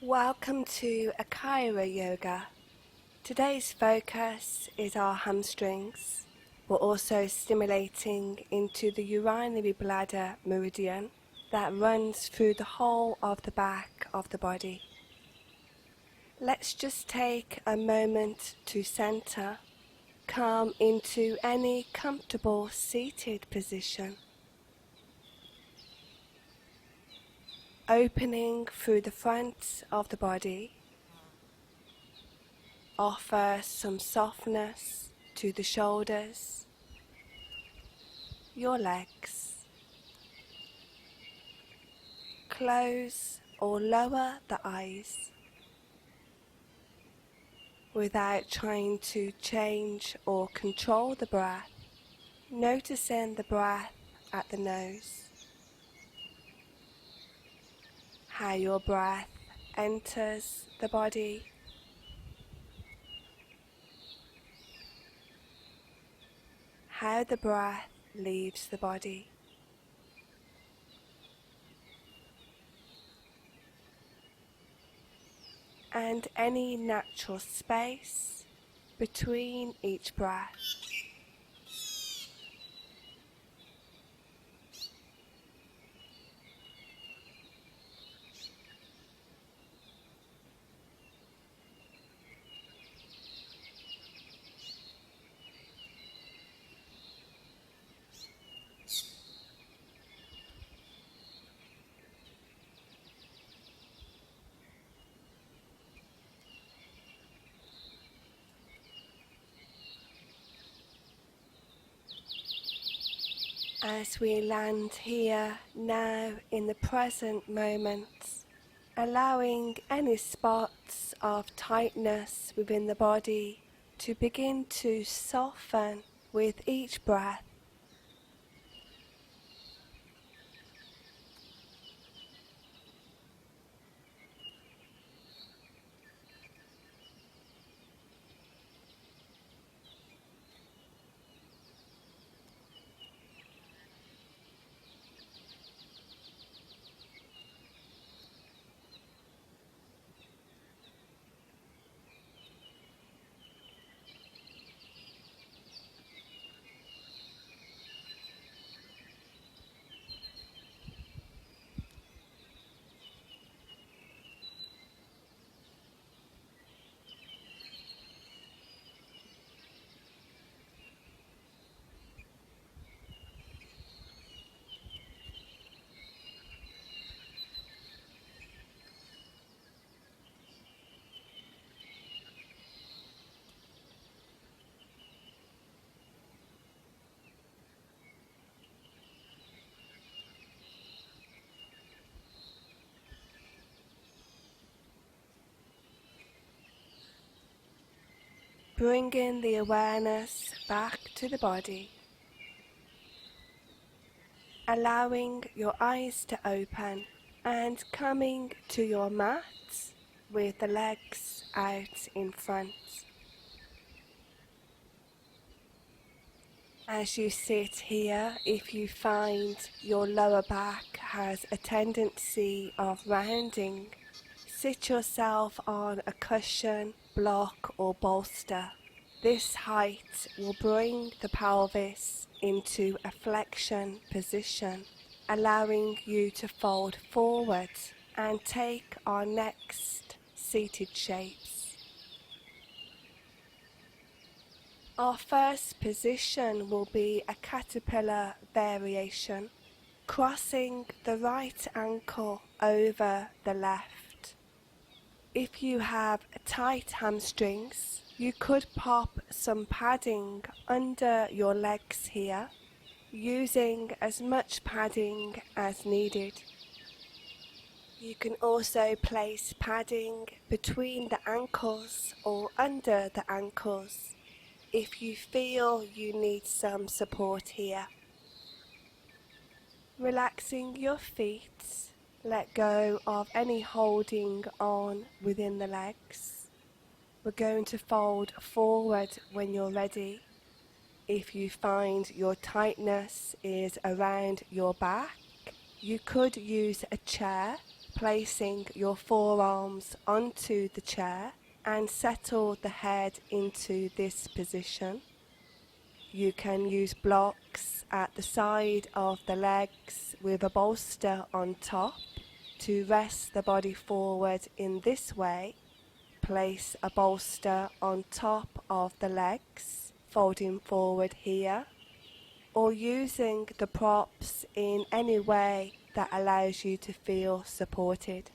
Welcome to Akira Yoga. Today's focus is our hamstrings. We're also stimulating into the urinary bladder meridian that runs through the whole of the back of the body. Let's just take a moment to center. Come into any comfortable seated position. Opening through the front of the body, offer some softness to the shoulders, your legs. Close or lower the eyes without trying to change or control the breath, noticing the breath at the nose. How your breath enters the body, how the breath leaves the body. And any natural space between each breath. As we land here now in the present moment, allowing any spots of tightness within the body to begin to soften with each breath. Bringing the awareness back to the body, allowing your eyes to open and coming to your mat with the legs out in front. As you sit here, if you find your lower back has a tendency of rounding, sit yourself on a cushion, block or bolster. This height will bring the pelvis into a flexion position, allowing you to fold forward and take our next seated shapes. Our first position will be a caterpillar variation, crossing the right ankle over the left. If you have tight hamstrings, you could pop some padding under your legs here, using as much padding as needed. You can also place padding between the ankles or under the ankles if you feel you need some support here. Relaxing your feet. Let go of any holding on within the legs. We're going to fold forward when you're ready. If you find your tightness is around your back, you could use a chair placing your forearms onto the chair and settle the head into this position. You can use blocks at the side of the legs with a bolster on top to rest the body forward in this way. Place a bolster on top of the legs, folding forward here, or using the props in any way that allows you to feel supported.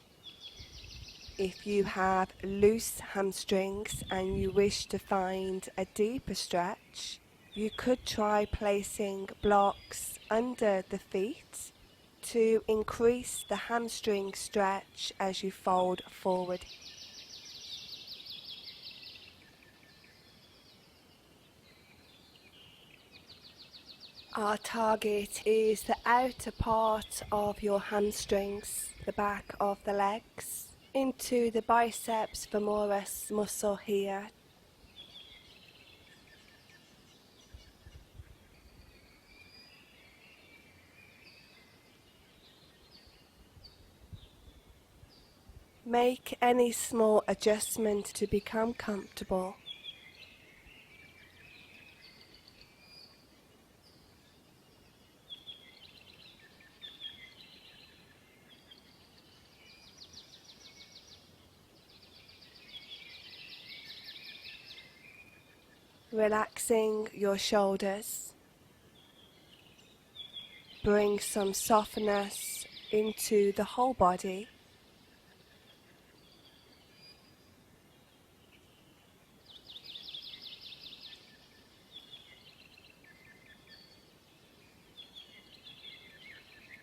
If you have loose hamstrings and you wish to find a deeper stretch, you could try placing blocks under the feet to increase the hamstring stretch as you fold forward. Our target is the outer part of your hamstrings, the back of the legs, into the biceps femoris muscle here. Make any small adjustment to become comfortable. Relaxing your shoulders. Bring some softness into the whole body.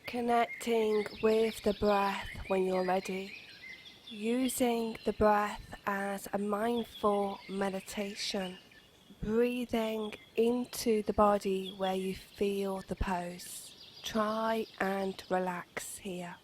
Connecting with the breath when you're ready. Using the breath as a mindful meditation. Breathing into the body where you feel the pose. Try and relax here.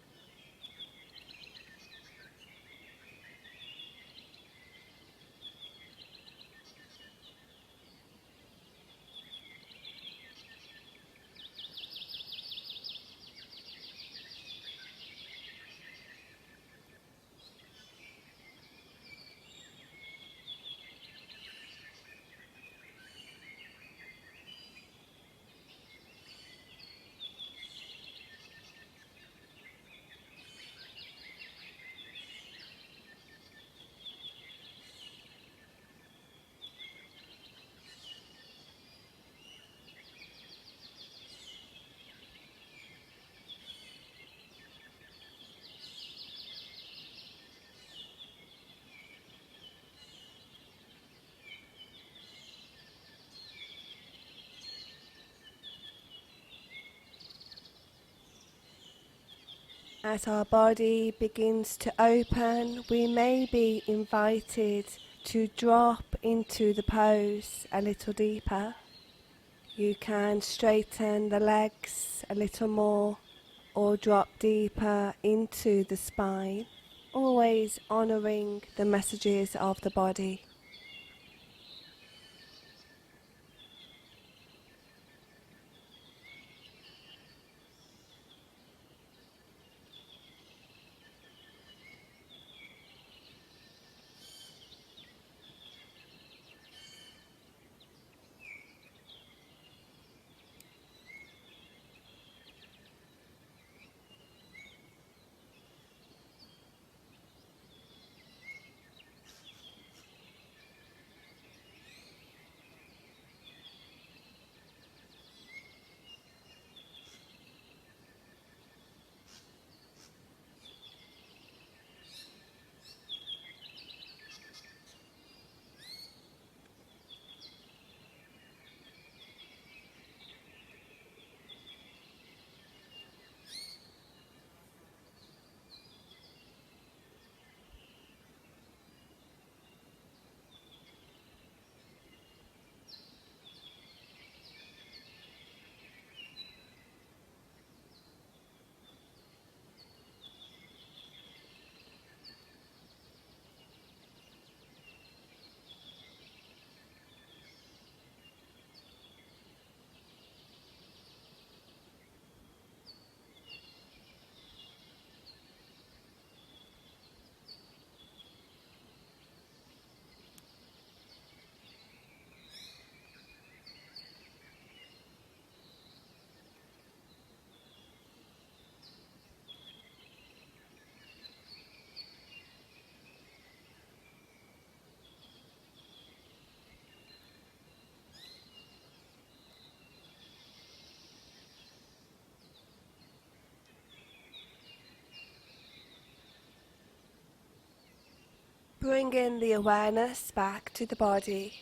As our body begins to open, we may be invited to drop into the pose a little deeper. You can straighten the legs a little more or drop deeper into the spine, always honouring the messages of the body. Bringing the awareness back to the body,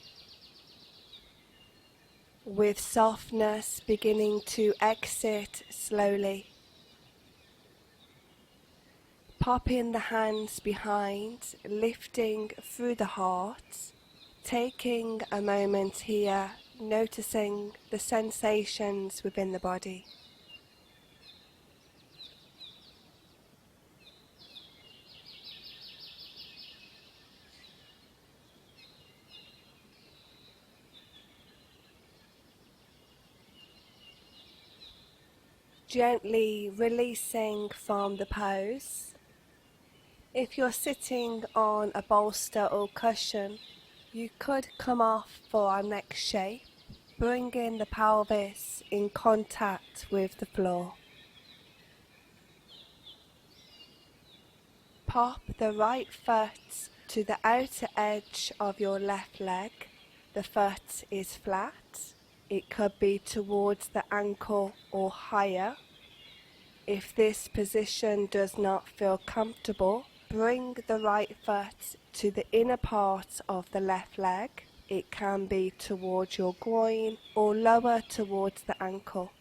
with softness beginning to exit slowly. Popping the hands behind, lifting through the heart, taking a moment here, noticing the sensations within the body. Gently releasing from the pose. If you're sitting on a bolster or cushion, you could come off for our next shape, bringing the pelvis in contact with the floor. Pop the right foot to the outer edge of your left leg. The foot is flat. It could be towards the ankle or higher. If this position does not feel comfortable, bring the right foot to the inner part of the left leg. It can be towards your groin or lower towards the ankle.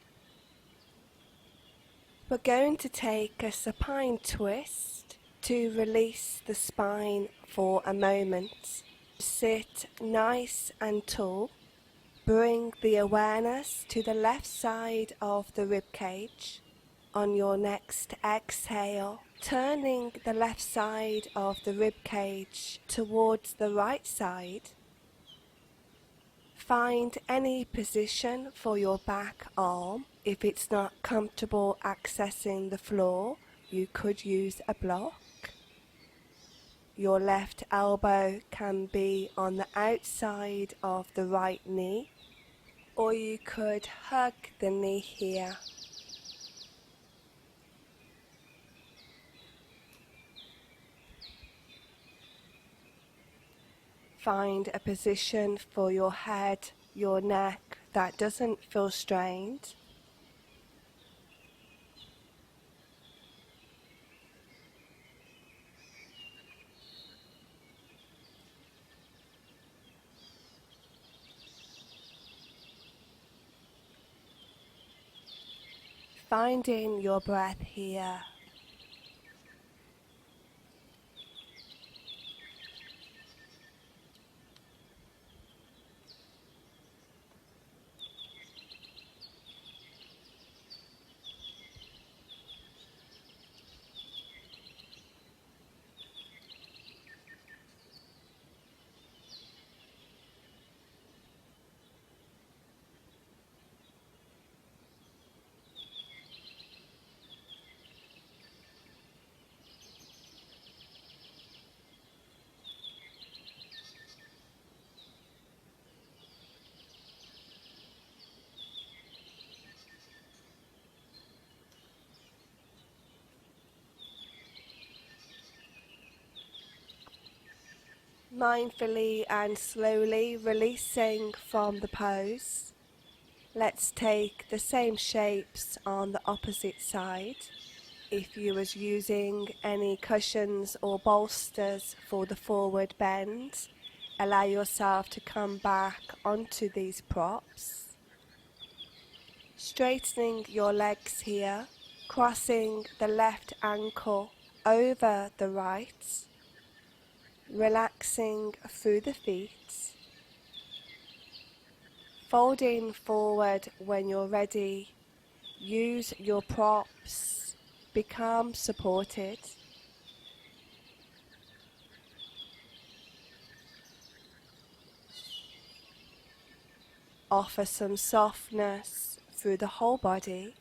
We're going to take a supine twist to release the spine for a moment. Sit nice and tall. Bring the awareness to the left side of the rib cage. On your next exhale, turning the left side of the rib cage towards the right side. Find any position for your back arm. If it's not comfortable accessing the floor, you could use a block. Your left elbow can be on the outside of the right knee, or you could hug the knee here. Find a position for your head, your neck that doesn't feel strained. Finding your breath here. Mindfully and slowly releasing from the pose. Let's take the same shapes on the opposite side. If you was using any cushions or bolsters for the forward bend, allow yourself to come back onto these props. Straightening your legs here, crossing the left ankle over the right. Relaxing through the feet, folding forward when you're ready. Use your props, become supported. Offer some softness through the whole body.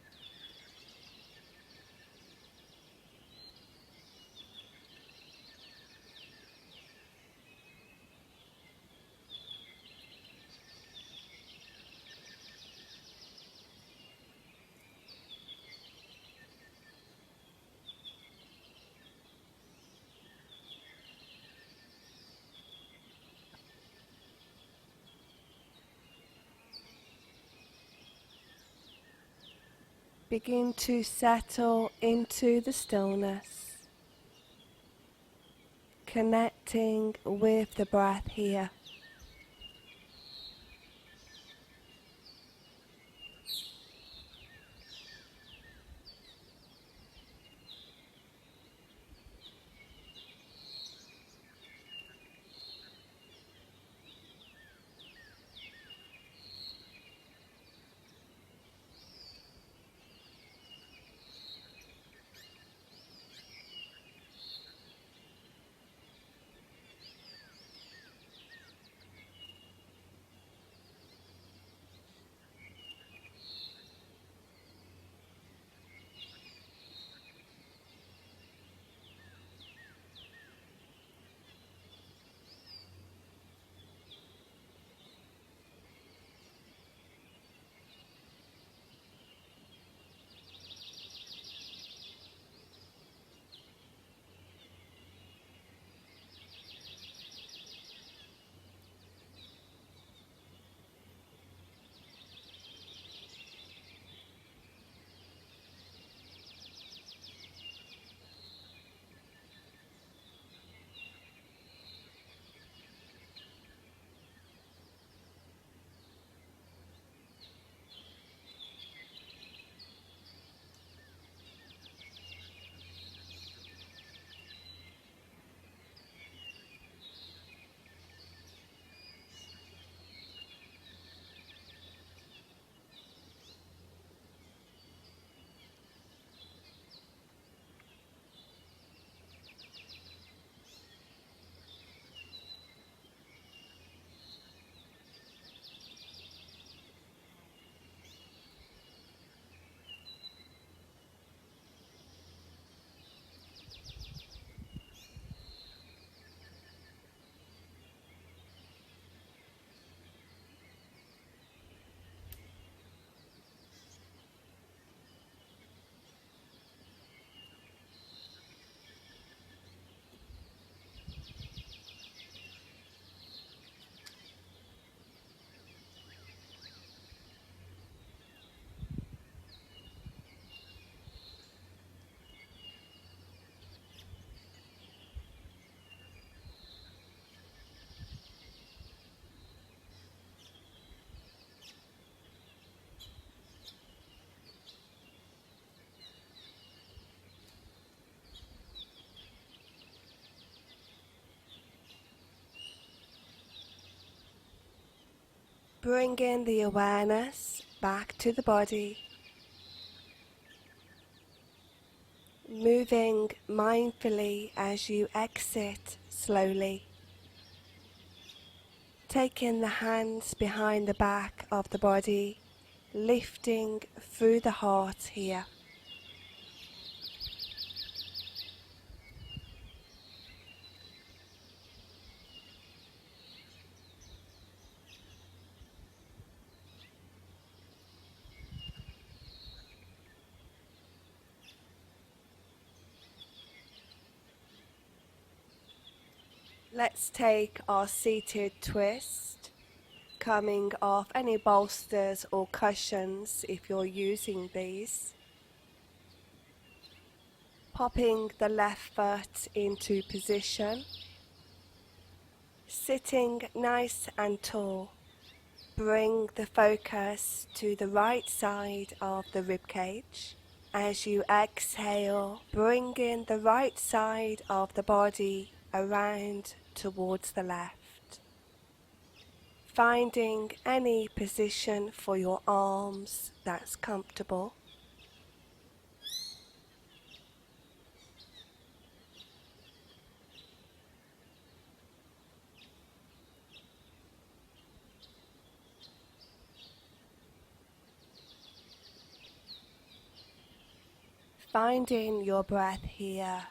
Begin to settle into the stillness. connecting with the breath here. Bringing the awareness back to the body, moving mindfully as you exit slowly, taking the hands behind the back of the body, lifting through the heart here. Let's take our seated twist, coming off any bolsters or cushions if you're using these. Popping the left foot into position, sitting nice and tall. Bring the focus to the right side of the ribcage. As you exhale, bring in the right side of the body around towards the left. Finding any position for your arms that's comfortable. Finding your breath here.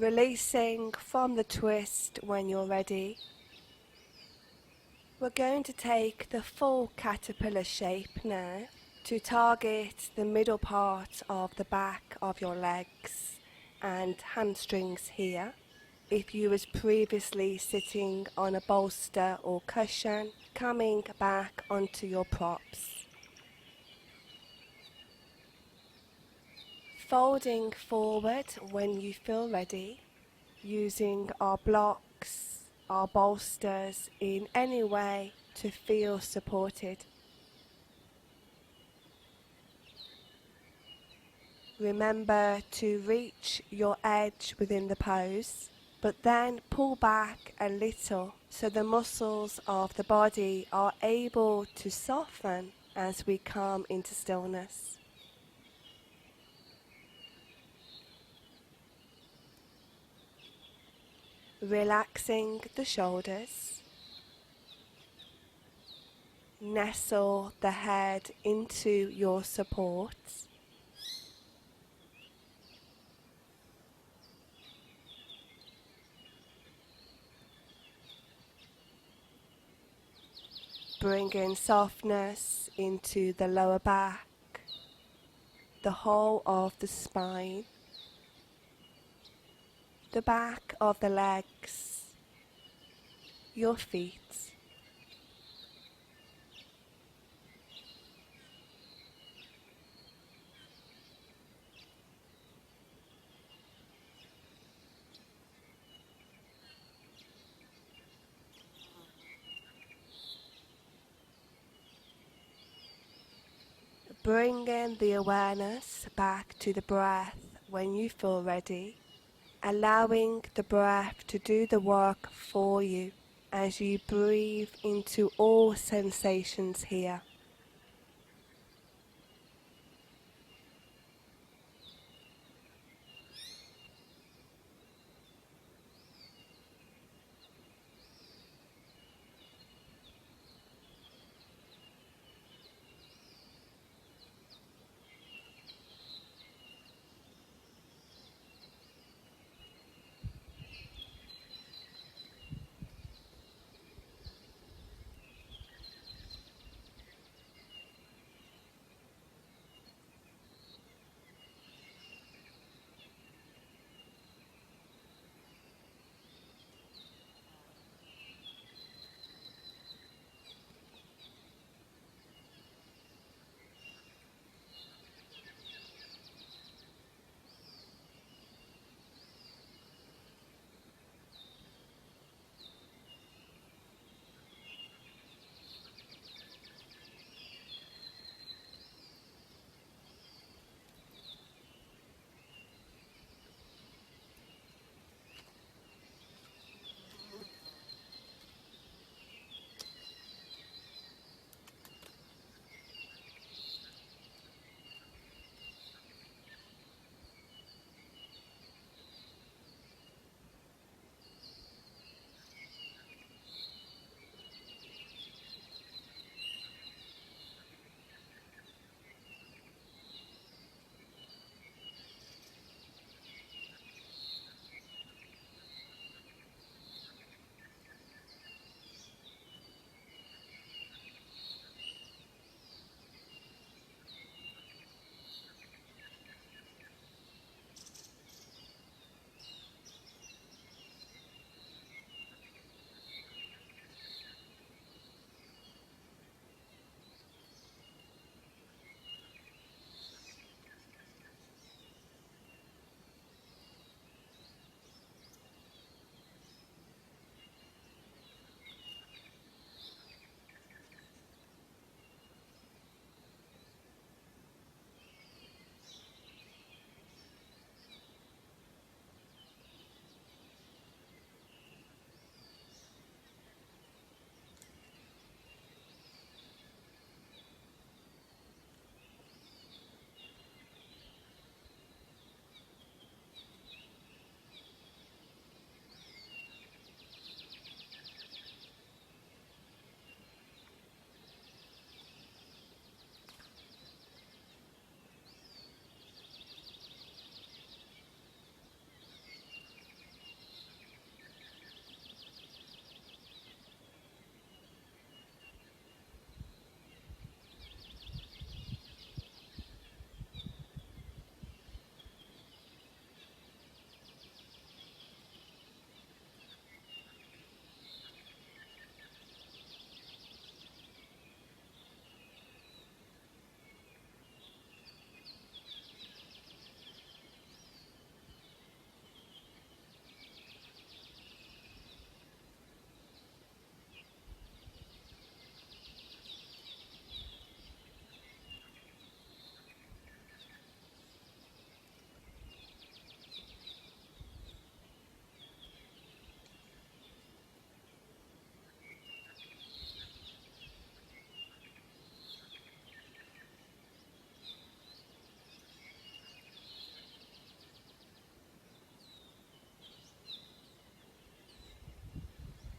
Releasing from the twist when you're ready. We're going to take the full caterpillar shape now to target the middle part of the back of your legs and hamstrings here. If you was previously sitting on a bolster or cushion, coming back onto your props. Folding forward when you feel ready, using our blocks, our bolsters in any way to feel supported. Remember to reach your edge within the pose, but then pull back a little so the muscles of the body are able to soften as we come into stillness. Relaxing the shoulders. Nestle the head into your supports. Bring in softness into the lower back, the whole of the spine, the back of the legs, your feet. Bring in the awareness back to the breath when you feel ready, allowing the breath to do the work for you as you breathe into all sensations here.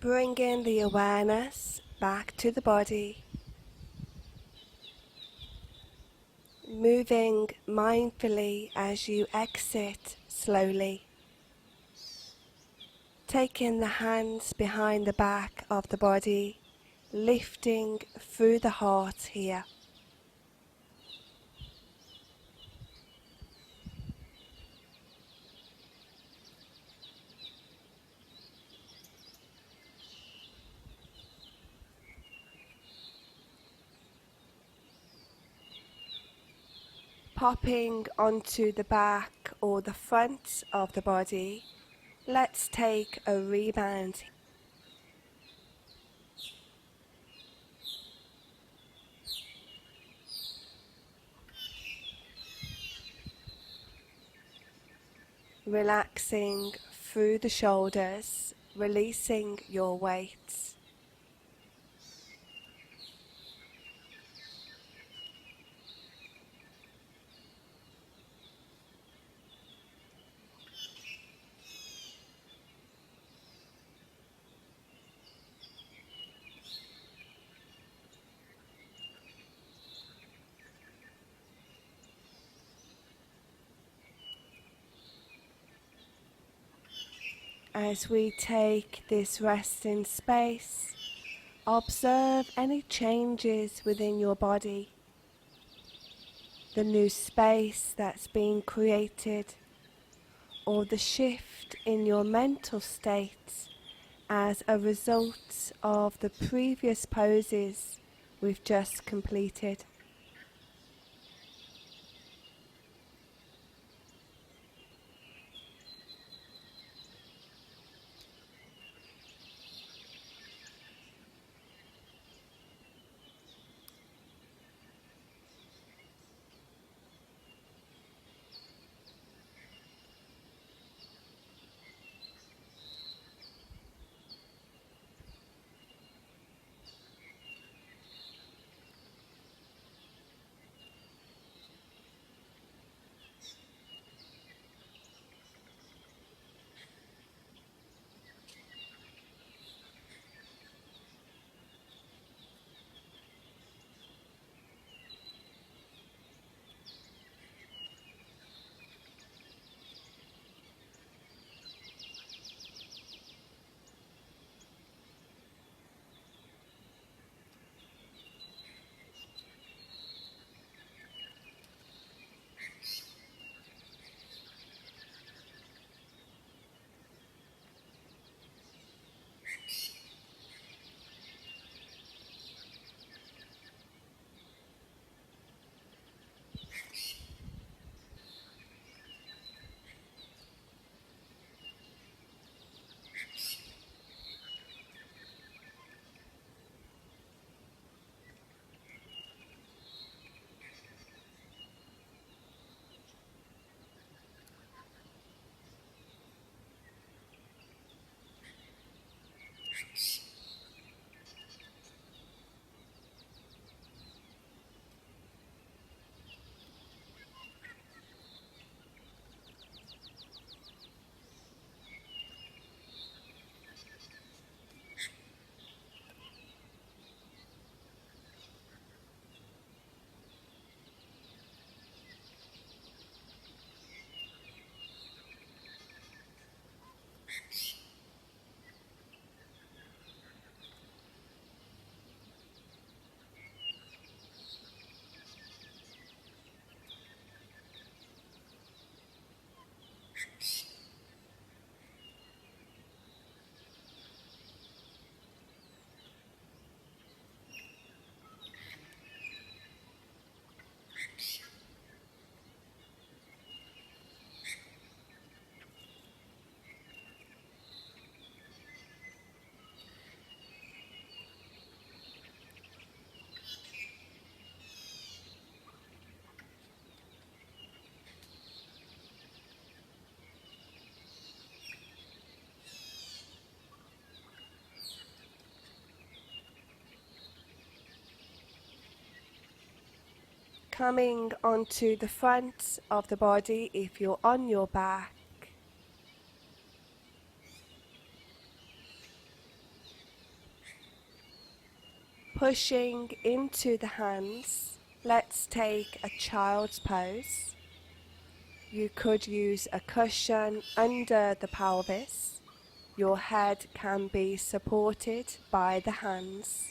Bringing the awareness back to the body, moving mindfully as you exit slowly, taking the hands behind the back of the body, lifting through the heart here. Popping onto the back or the front of the body, let's take a rebound. Relaxing through the shoulders, releasing your weight. As we take this resting space, observe any changes within your body, the new space that's being created, or the shift in your mental state as a result of the previous poses we've just completed. Coming onto the front of the body if you're on your back. Pushing into the hands, let's take a child's pose. You could use a cushion under the pelvis. Your head can be supported by the hands.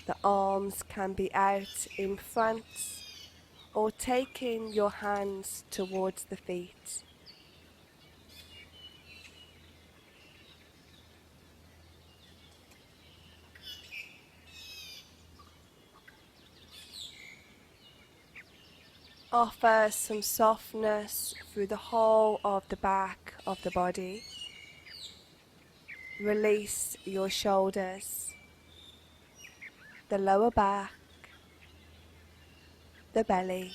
The arms can be out in front or taking your hands towards the feet. Offer some softness through the whole of the back of the body. Release your shoulders, the lower back, the belly.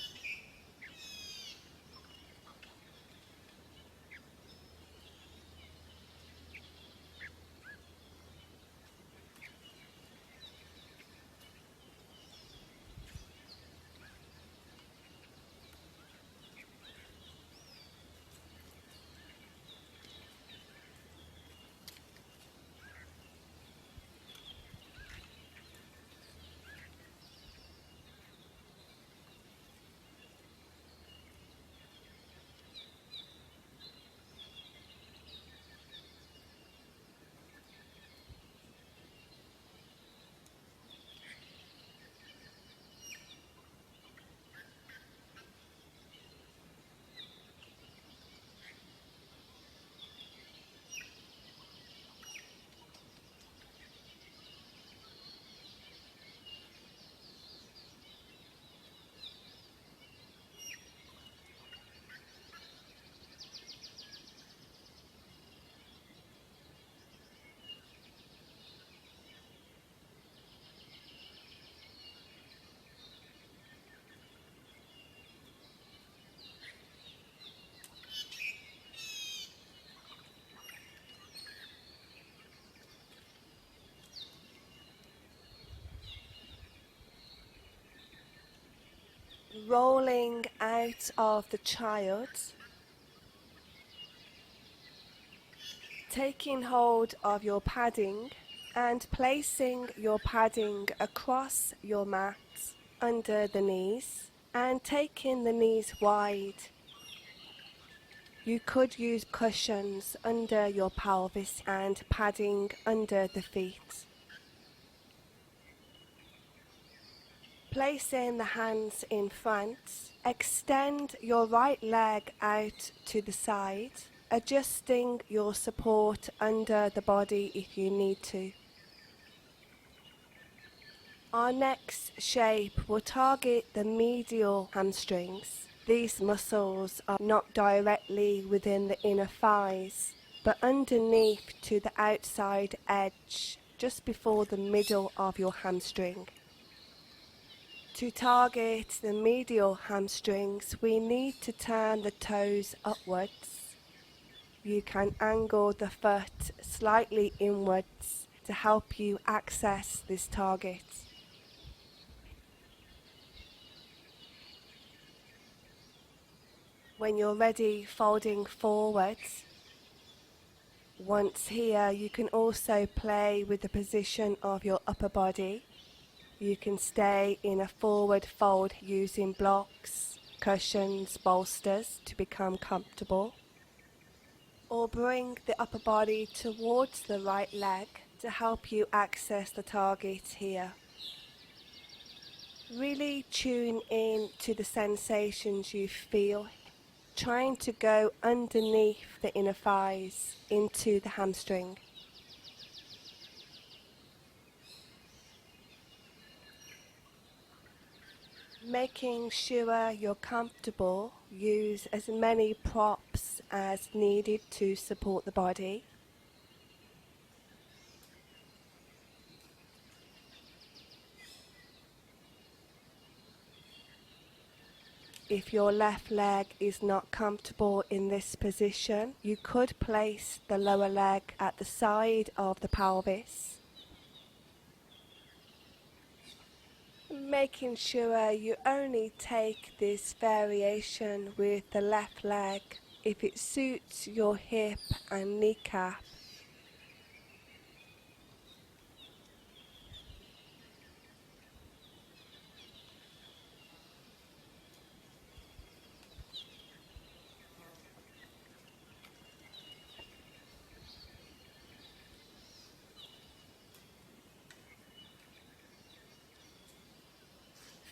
Rolling out of the child, taking hold of your padding and placing your padding across your mat under the knees and taking the knees wide. You could use cushions under your pelvis and padding under the feet. Placing the hands in front, extend your right leg out to the side, adjusting your support under the body if you need to. Our next shape will target the medial hamstrings. These muscles are not directly within the inner thighs, but underneath to the outside edge, just before the middle of your hamstring. To target the medial hamstrings, we need to turn the toes upwards. You can angle the foot slightly inwards to help you access this target. When you're ready, folding forwards. Once here, you can also play with the position of your upper body. You can stay in a forward fold using blocks, cushions, bolsters to become comfortable. Or bring the upper body towards the right leg to help you access the target here. Really tune in to the sensations you feel, trying to go underneath the inner thighs into the hamstring. Making sure you're comfortable, use as many props as needed to support the body. If your left leg is not comfortable in this position, you could place the lower leg at the side of the pelvis. Making sure you only take this variation with the left leg if it suits your hip and kneecap.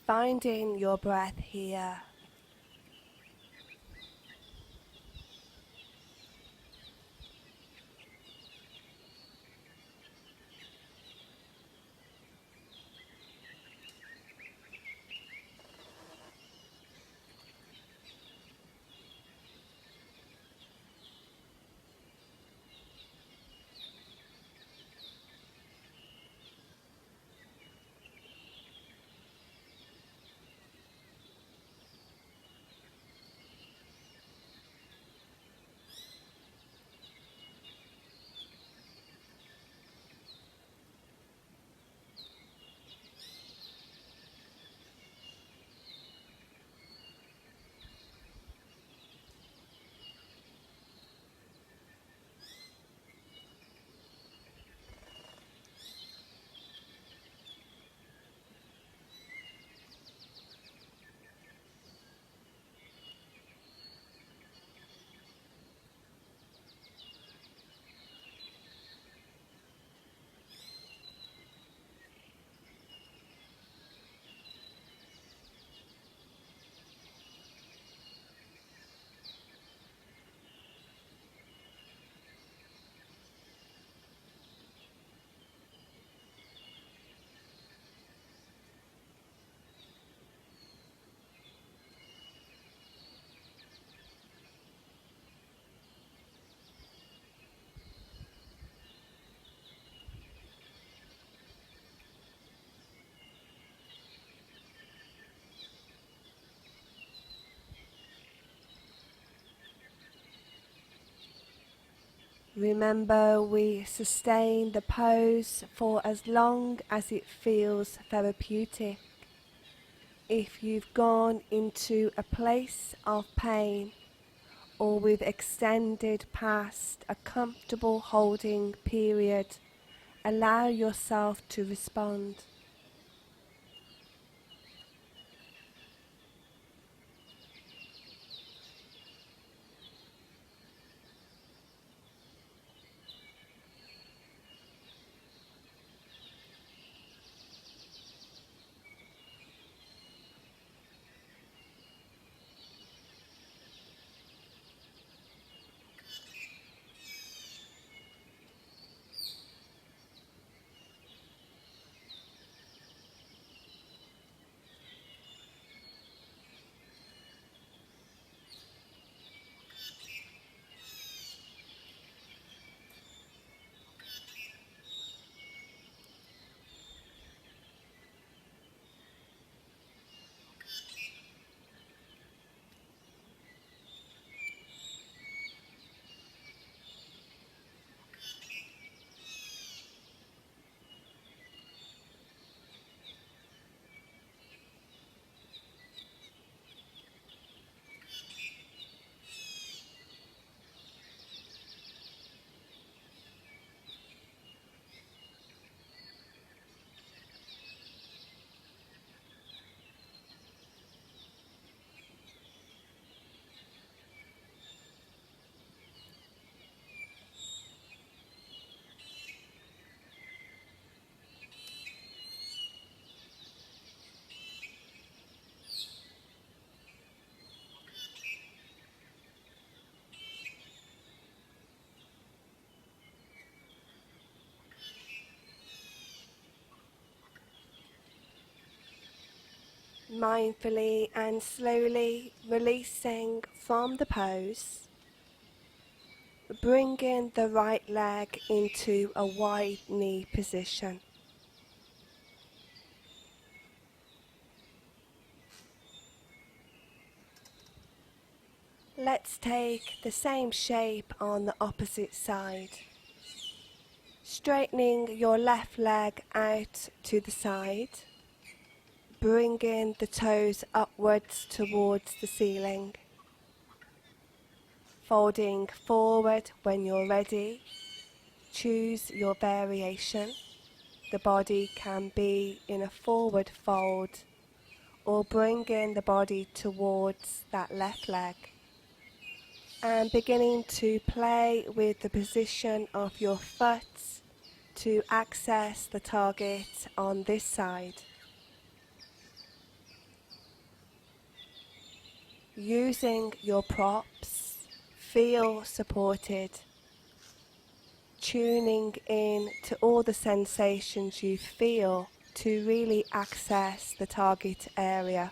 finding your breath here. Remember, we sustain the pose for as long as it feels therapeutic. If you've gone into a place of pain or we've extended past a comfortable holding period, allow yourself to respond. Mindfully and slowly releasing from the pose, bringing the right leg into a wide knee position. Let's take the same shape on the opposite side. Straightening your left leg out to the side, bringing the toes upwards towards the ceiling. Folding forward when you're ready. Choose your variation. The body can be in a forward fold or bringing the body towards that left leg. And beginning to play with the position of your foot to access the target on this side. Using your props, feel supported, tuning in to all the sensations you feel to really access the target area.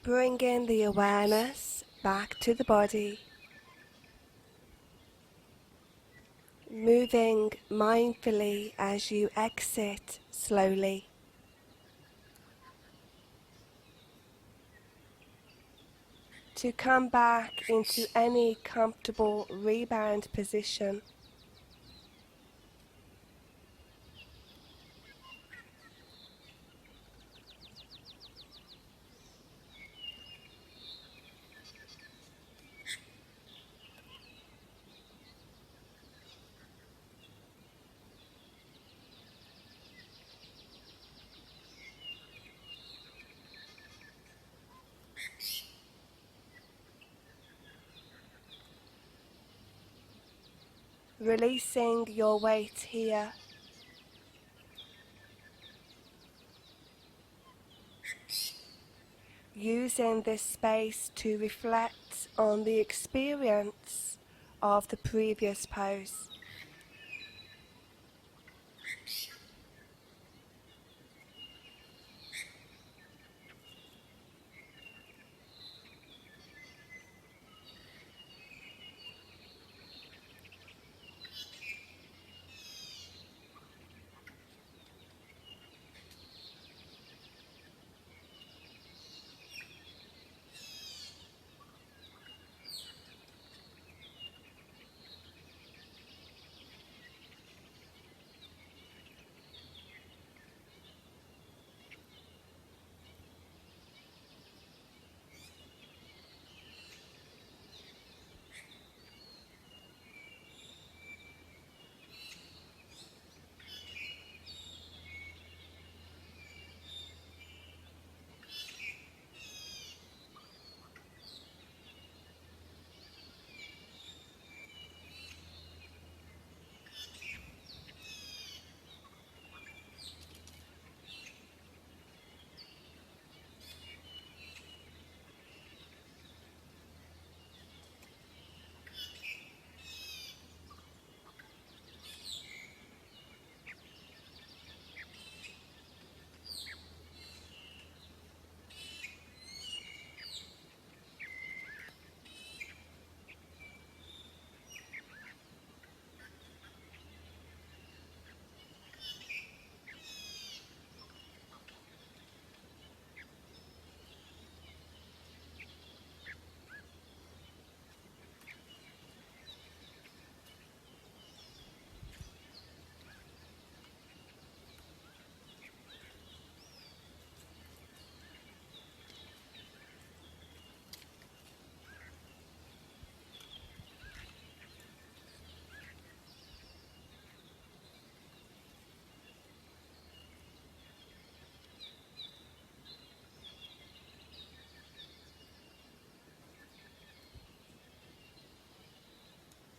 Bringing the awareness back to the body, moving mindfully as you exit slowly. To come back into any comfortable rebound position. Releasing your weight here. Using this space to reflect on the experience of the previous pose.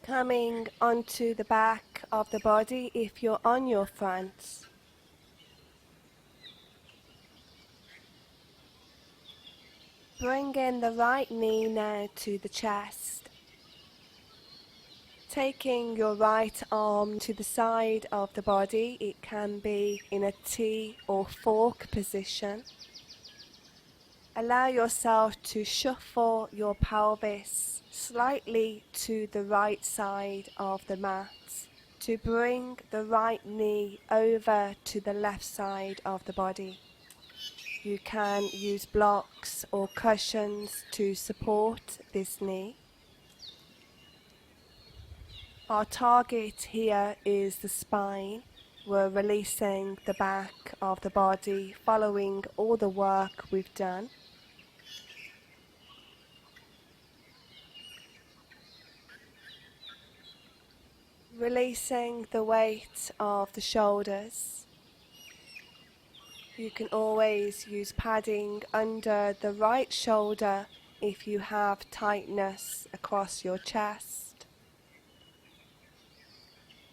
Coming onto the back of the body if you're on your front. Bring in the right knee now to the chest. Taking your right arm to the side of the body, it can be in a T or fork position. Allow yourself to shuffle your pelvis slightly to the right side of the mat to bring the right knee over to the left side of the body. You can use blocks or cushions to support this knee. Our target here is the spine. We're releasing the back of the body following all the work we've done. Releasing the weight of the shoulders. You can always use padding under the right shoulder if you have tightness across your chest.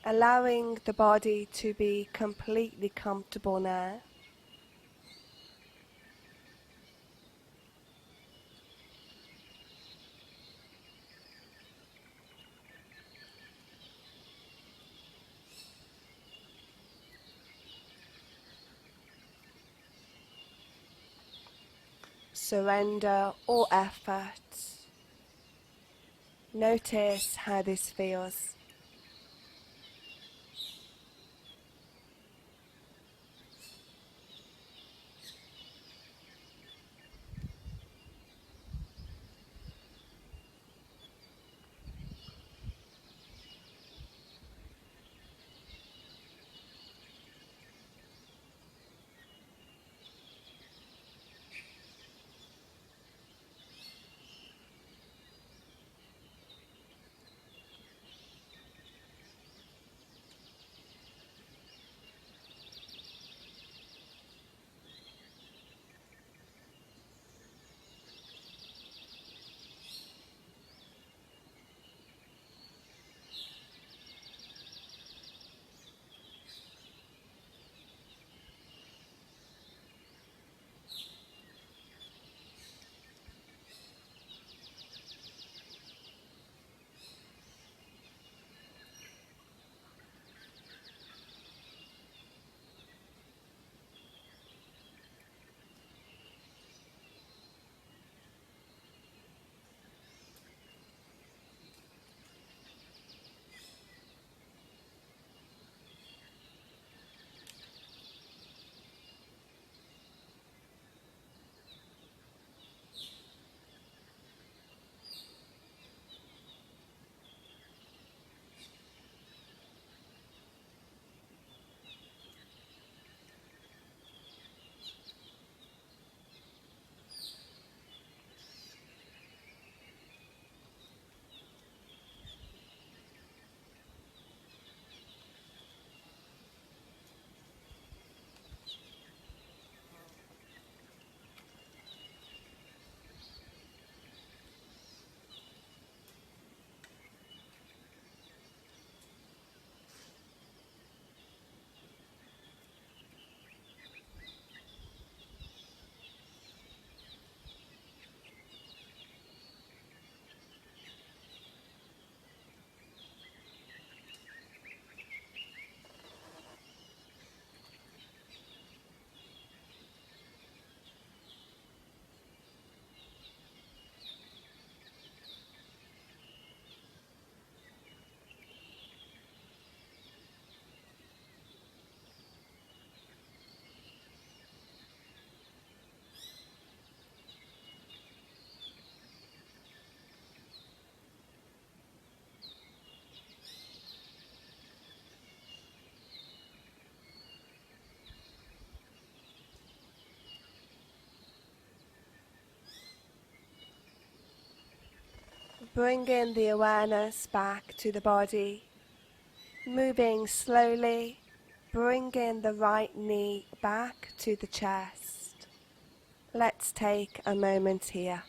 Allowing the body to be completely comfortable now. Surrender all effort. Notice how this feels. Bringing the awareness back to the body, moving slowly, bringing the right knee back to the chest. Let's take a moment here.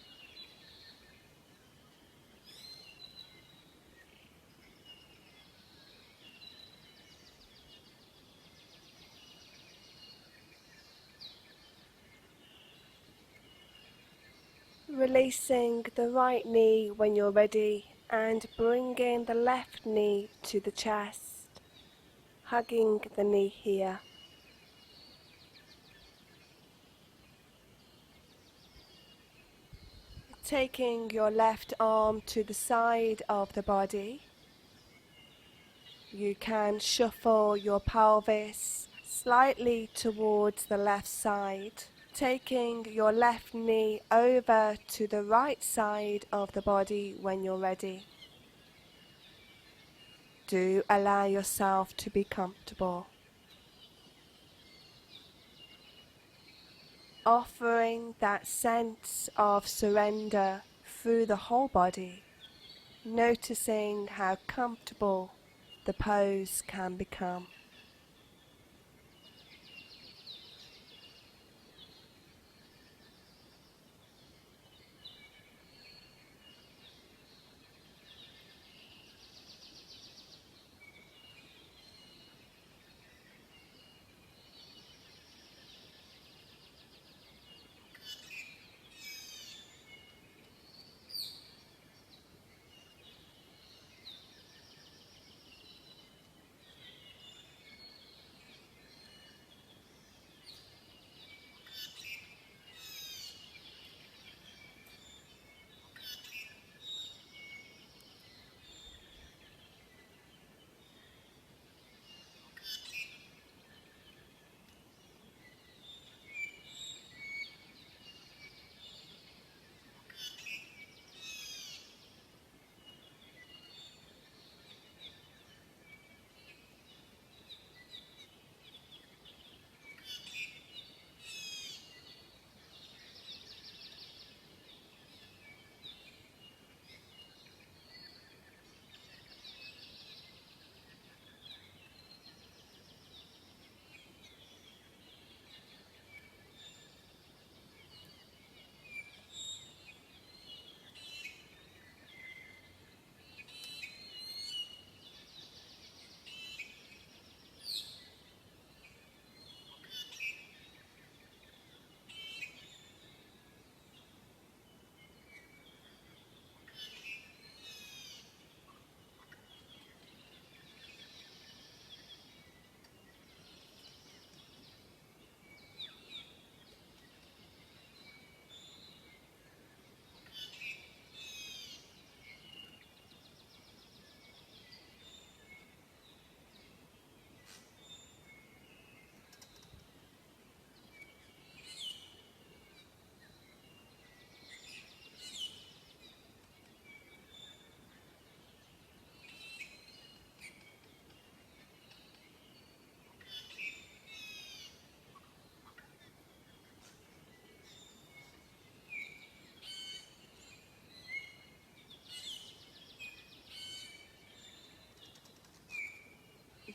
Releasing the right knee when you're ready and bringing the left knee to the chest, hugging the knee here. Taking your left arm to the side of the body, you can shuffle your pelvis slightly towards the left side, taking your left knee over to the right side of the body when you're ready. Do allow yourself to be comfortable. Offering that sense of surrender through the whole body, noticing how comfortable the pose can become.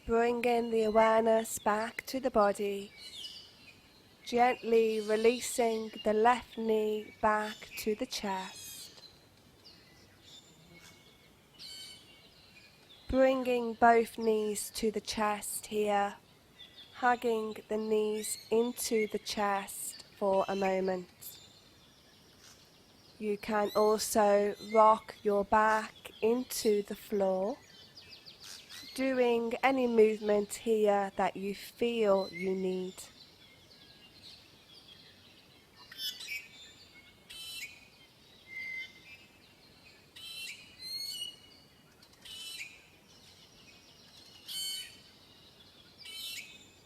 Bringing the awareness back to the body, gently releasing the left knee back to the chest. Bringing both knees to the chest here, hugging the knees into the chest for a moment. You can also rock your back into the floor, doing any movement here that you feel you need.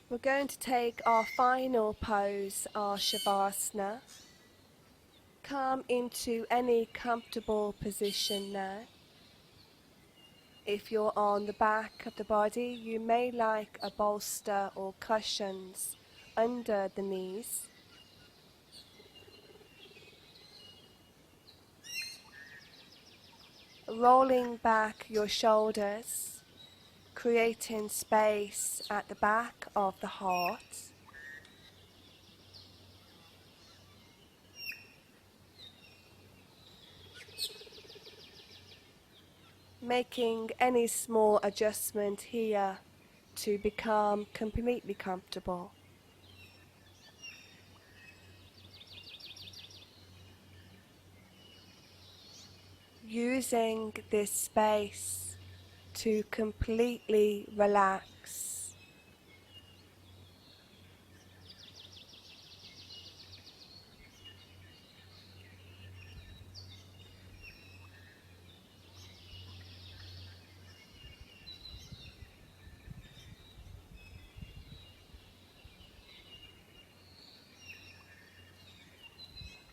We're going to take our final pose, our Shavasana. Come into any comfortable position now. If you're on the back of the body, you may like a bolster or cushions under the knees. rolling back your shoulders, creating space at the back of the heart. Making any small adjustment here to become completely comfortable. Using this space to completely relax.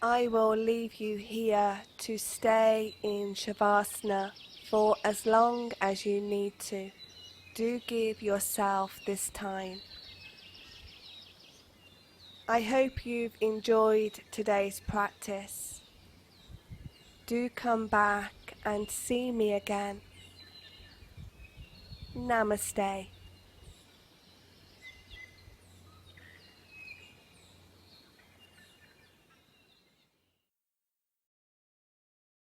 I will leave you here to stay in Shavasana for as long as you need to. Do give yourself this time. I hope you've enjoyed today's practice. Do come back and see me again. Namaste.